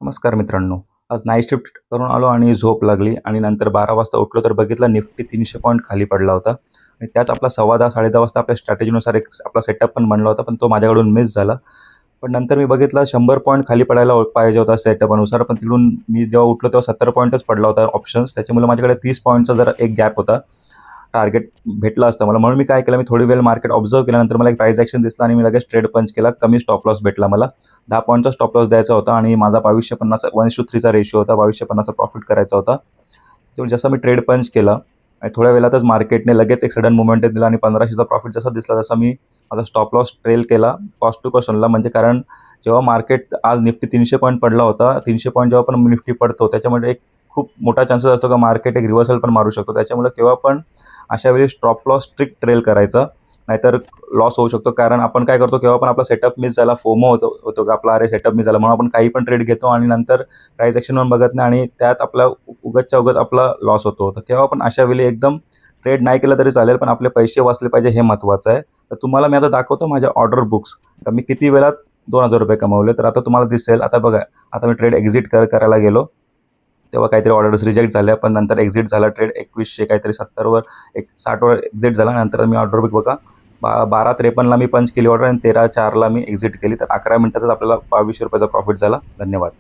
नमस्कार मित्रांनो. आज नाईट शिफ्ट करून आलो आणि झोप लागली आणि नंतर 12 वाजता उठलो तर बघितलं निफ्टी 300 पॉईंट खाली पडला होता आणि त्याच आपला 10:15 10:30 वाजता आपल्या स्ट्रॅटेजीनुसार एक आपला सेटअप पण बनला होता, पण तो माझ्याकडून मिस झाला. पण नंतर मी बघितलं 100 पॉईंट खाली पडायला पाहिजे होता सेटअपनुसार, पण तिकडून मी जेव्हा उठलो तेव्हा 70 पॉईंटच पडला होता ऑप्शन्स. त्याच्यामुळे माझ्याकडे 30 पॉईंटचा जरा एक गॅप होता. टार्गेट भेटलं असतं मला. म्हणून मी काय केलं, मी थोडी वेळ मार्केट ऑब्झर्व्ह केल्यानंतर मला एक प्राइस ॲक्शन दिसला आणि मी लगेच ट्रेड पंच केला. कमी स्टॉप लॉस भेटला मला. 10 पॉईंटचा स्टॉप लॉस द्यायचा होता आणि माझा 2250 1:3 चा रेशिओ होता. 2250चा प्रॉफिट करायचा होता. त्यामुळे जसं मी ट्रेड पंच केला आणि थोड्या वेळातच मार्केटने लगेच एक सडन मोमेंट दिला आणि 1500चा प्रॉफिट जसा दिसला तसा मी माझा स्टॉप लॉस ट्रेल केला कॉस्ट टू कॉस्ट आणला. म्हणजे कारण जेव्हा मार्केट आज निफ्टी 300 पॉईंट पडला होता, 300 पॉईंट जेव्हा पण निफ्टी पडतो त्याच्यामध्ये एक खूप मोठा चान्सेस असतो का मार्केट एक रिव्हर्सल पण मारू शकतो. त्याच्यामुळे केव्हा पण अशा वेळी स्टॉप लॉस स्ट्रिक्ट ट्रेल करायचा, नाहीतर लॉस होऊ शकतो. कारण आपण काय करतो, केव्हा पण आपला सेटअप मिस झाला, फोमो होतो का आपला, अरे सेटअप मिस झाला, म्हणून आपण काही पण ट्रेड घेतो आणि नंतर प्राइस ॲक्शन पण बघत नाही आणि त्यात आपला उगाचच्या उगाच आपला लॉस होतो. तर केव्हा पण अशा वेळी एकदम ट्रेड नाही केलं तरी चालेल, पण आपले पैसे वाचले पाहिजे हे महत्त्वाचं आहे. तर तुम्हाला मी आता दाखवतो माझ्या ऑर्डर बुक्स. तर मी किती वेळात ₹2000 कमावले. तर आता तुम्हाला दिसेल. आता बघा, आता मी ट्रेड एक्झिट करायला गेलो तेव्हा काहीतरी ऑर्डर्स रिजेक्ट झाल्या, पण नंतर एक्झिट झाला. ट्रेड 2100 काहीतरी 70वर 60वर एक्झिट झाला. नंतर मी ऑर्डर बुक बघा, 12:53ला मी पंच केली ऑर्डर आणि 13:04ला मी एक्झिट केली. तर 11 मिनिटातच आपल्याला ₹2200चा प्रॉफिट झाला. धन्यवाद.